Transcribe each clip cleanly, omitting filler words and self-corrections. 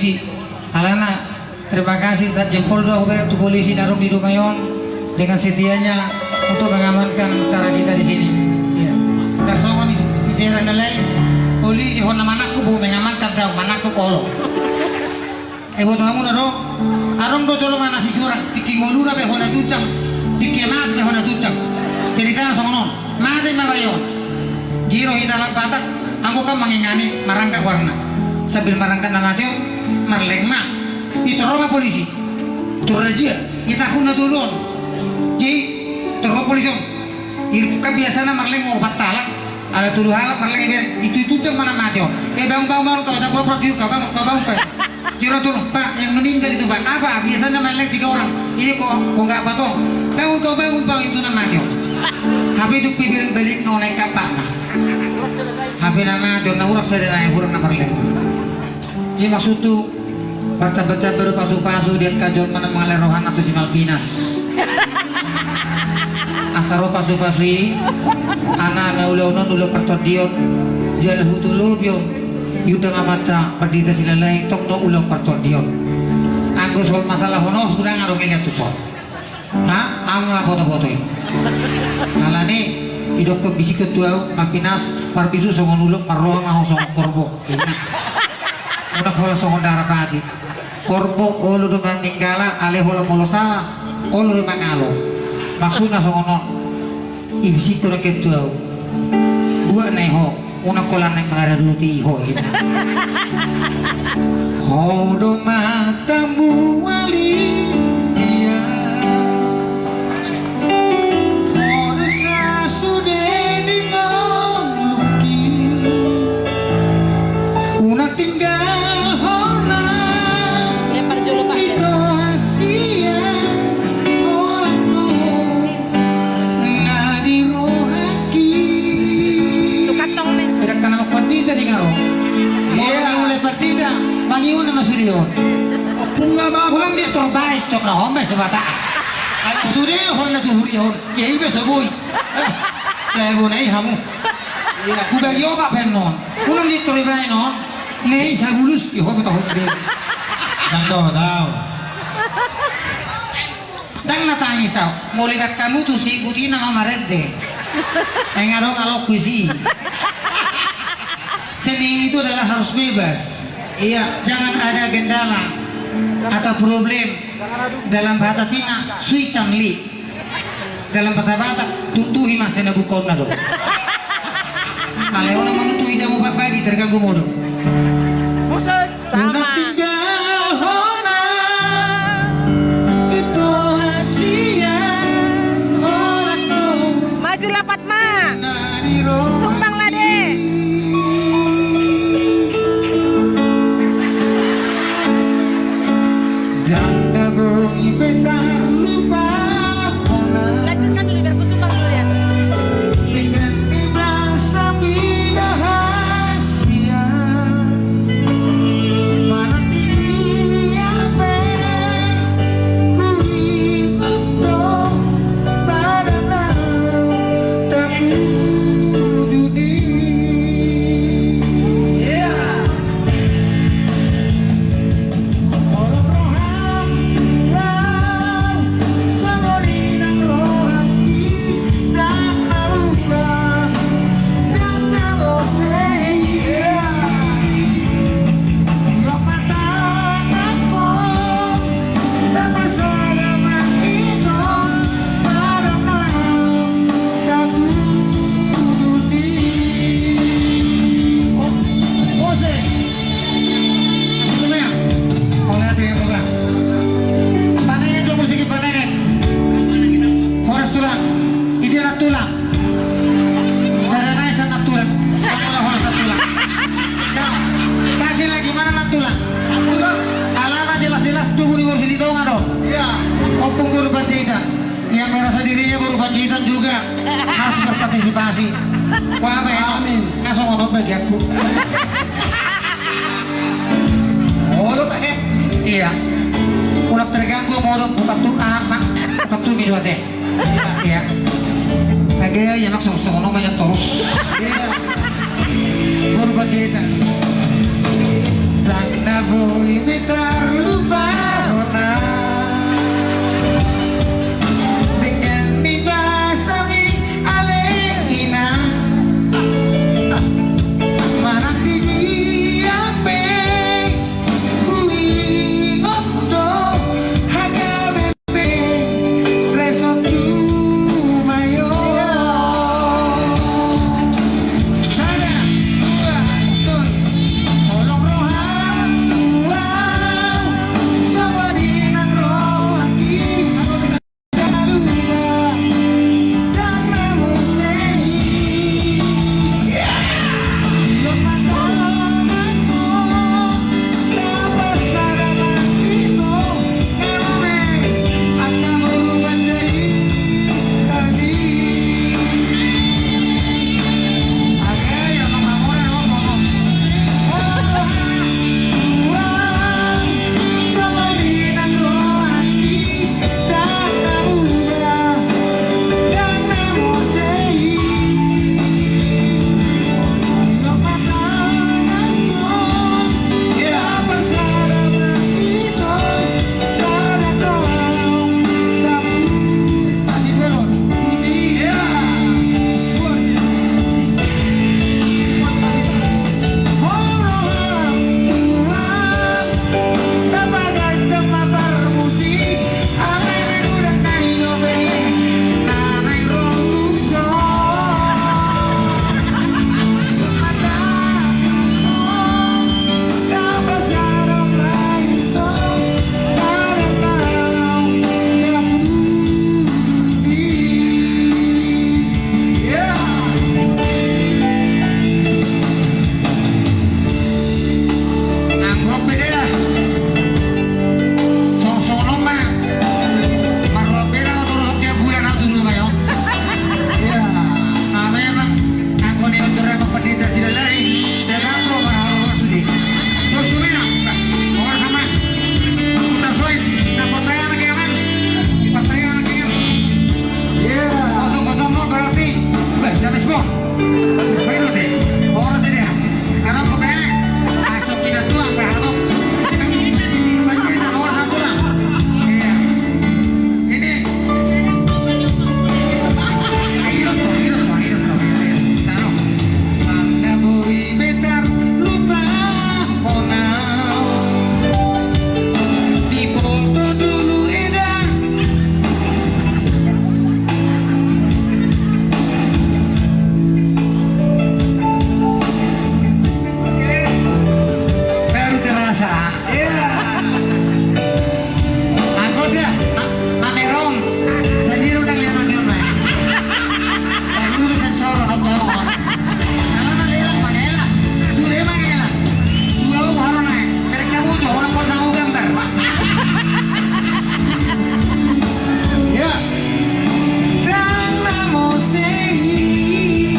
polisi. Alana, terima kasih tak jempol doa kepada polisi Narung di Dumayon dengan setianya untuk mengamankan cara kita di sini. Ya. Dan semua di daerah lain polisi hona manakku bu mengamankan daun manakku kolo. Buat kamu naro, arong do jolo mana si surang, tiki ngolura be hona tucang, tiki mat be hona tucang. Cerita songonon, mati mabayon. Giro hitalang patak, aku kan mengingani marangka warna. Sambil marangka nanatio, marleng mak. Itu roma polisi, turajia, kita kuna turun. Jadi terus polisi, itu kan biasanya marleng mau batalak, ada tuduh halak marleng itu cuma mana matio. Bang baru tahu saya berapa kau bang kan. Jiro turun, Pak yang meninggal itu Pak apa? Biasanya marleng 3 orang. Ini kok nggak apa toh? Bangun bang itu nama matio. Habis itu pikirin balik kau naik kapal. Habis nama dia nak urak saya naik urak nama marleng. Jadi maksud tu baca-baca baru pasu-pasu dia kajon mana mengalir rohan atau si Malpinas. Asaro pasu-pasui anak ulo-ulo ulo pertodion jalan hutulu bion yuda ngamatra perdita silalai tok tok ulo pertodion. Aku soal masalah hono sudah ngarungin tu soal. Ama foto-foto ini. Nalani idok ke bisi ketua Malpinas parbisu songon ulo parroang mau songon korbo. Udah kalau songon darah pagi. Korbo olu do maninggalan ale holo salah olu do mangalo maksudnya songono ibisi to ketua gua neho una kolan nang mararuti ho ini ho do matamu wali iya ho desa sude dengan luki una tinggal Bangiwan na masiriyon. Kung nga ba ako lang di sorbay, chok na hombe sa bata. Ay suriyo hon na tuhuriyon. Yay be saboy. Saya bu nai hamu. Kubagyo ka penon. Kulang di toribay non. Nei sagulus ki hobe tahon de. Dangdo daw. Dang natangis saw. Moligat kamu tuh si butina ngamarede. Ngalo kuisi. Seni itu adalah harus bebas. Iya, jangan ada gendala atau problem. Dalam bahasa Cina, sui changli. Dalam bahasa Batak, tutuhi mas na bukon na do. Kalau orang menutuhi jamu pagi terganggu modo. Sama. Maju lapat ma. Sumbang lah deh. Lanjutkan dulu biar aku sumbang dulu ya. Yang merasa dirinya baru banjitan juga harus berpartisipasi. Wah, amin. Kasih ngomong bagi aku. Oh, lu tak iya. Ulang terganggu mau buka tuh apa? Buka tuh video deh. Iya. Lagi ya langsung namanya terus. Iya. Baru banjitan. Dan voi mi terlupa dengan mibasami alehina mana tini ape hui ondo haga bebe resotu mayo sana dua tun olong rohan dua sama dinang rohaki dalua dan namu sehi lo matanganku dapat sarapan itu kame akan berubah jadi lagi oke ya mama ngomong sama dinang rohaki dan namunya dan namu sehi lo matanganku dapat sarapan itu karena kau tak masih belum dunia baru terasa. Aku dia namerong sendiri udah lihat dia mah. Saya dulu sensor atau kalau melihat mana sudah mana dua baru naik. Dari kamu tuh orang kau tahu gambar. Ya. Dan namu sehi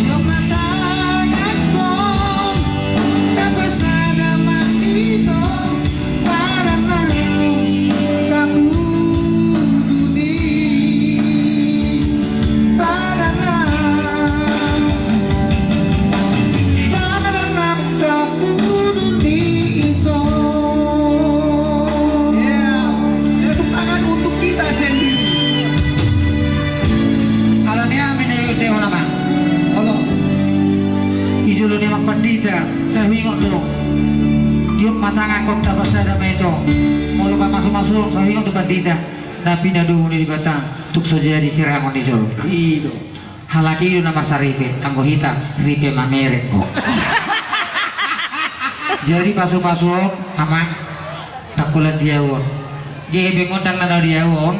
yo matanganku dapat sarapan itu karena kamu dunia karena kamu dunia itu ya tepuk tangan untuk kita sendiri alamnya menurut dia apa Allah ijulu ni magpandita sa hingot dulu diok matangan kota pasada meto mau lupa masuk-masuk sa hingot pandita na pinadungo ni Batang tuk saja di sirangon ni Jol Itu. halaki itu nama saripe anggo hita ripe mameret kok jadi pasuk-pasuk aman takulan diawon jadi ngundang nada diawon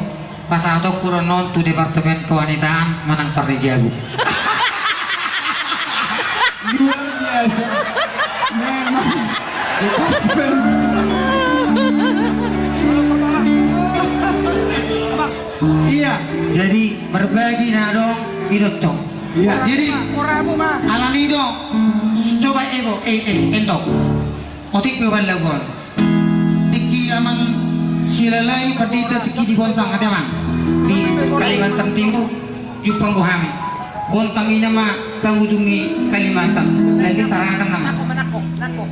pas atau kuronon tu departemen kewanitaan manang Parjabu Luar biasa. Memang. Iya. jadi berbagi nadong hidup tong Iya. jadi alami dong coba ego entok otik beban lagon tiki amang silalai padita tiki di bontang ada mang di Kalimantan Timur jupang gohami bontang ini mah penghujungi Kalimantan dan diterangkan nama Nako.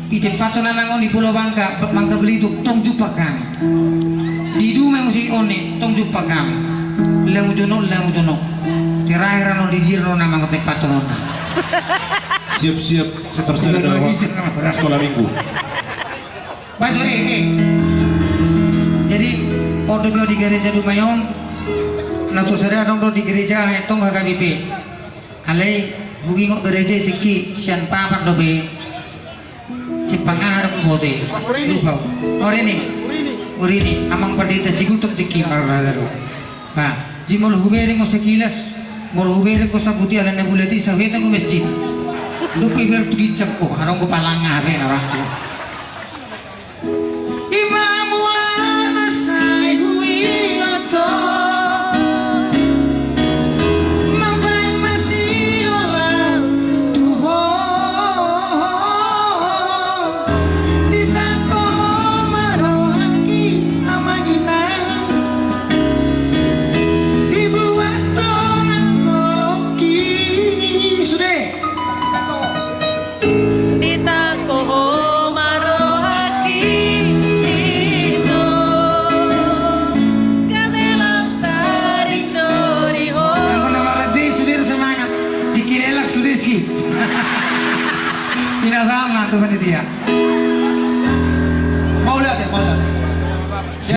di tempat nanangon di Pulau Bangka Belitung tong jumpa kami di dume musik one tong jumpa kami lemu jono terakhir no di jirno nama ke tempat nona Siap-siap seterusnya dalam sekolah minggu. baju jadi ordo bio di gereja Dumayon nato sere dong di gereja tong HKBP alai bugi ngok gereja siki sian papat dobe si pangarap bote lupa urini amang padita sigutok tiki maralaro pa di mol hubere ngo sekilas mol hubere ko sabuti ala nagulati sa weta ko masjid lupa iber tugicap ko arong ko palanga be orang tu imamulana sai hui ngato mambang masih olah tuho ditako marohaki amagina dibuat tonang koloki sudah Ditako marohaki ito Kamelas tarik noriho Ako na maradi, sudir semangat. Dikilelak sudir sih. Pinasama tuh kan dia. Mau lihat ya, mau lihat.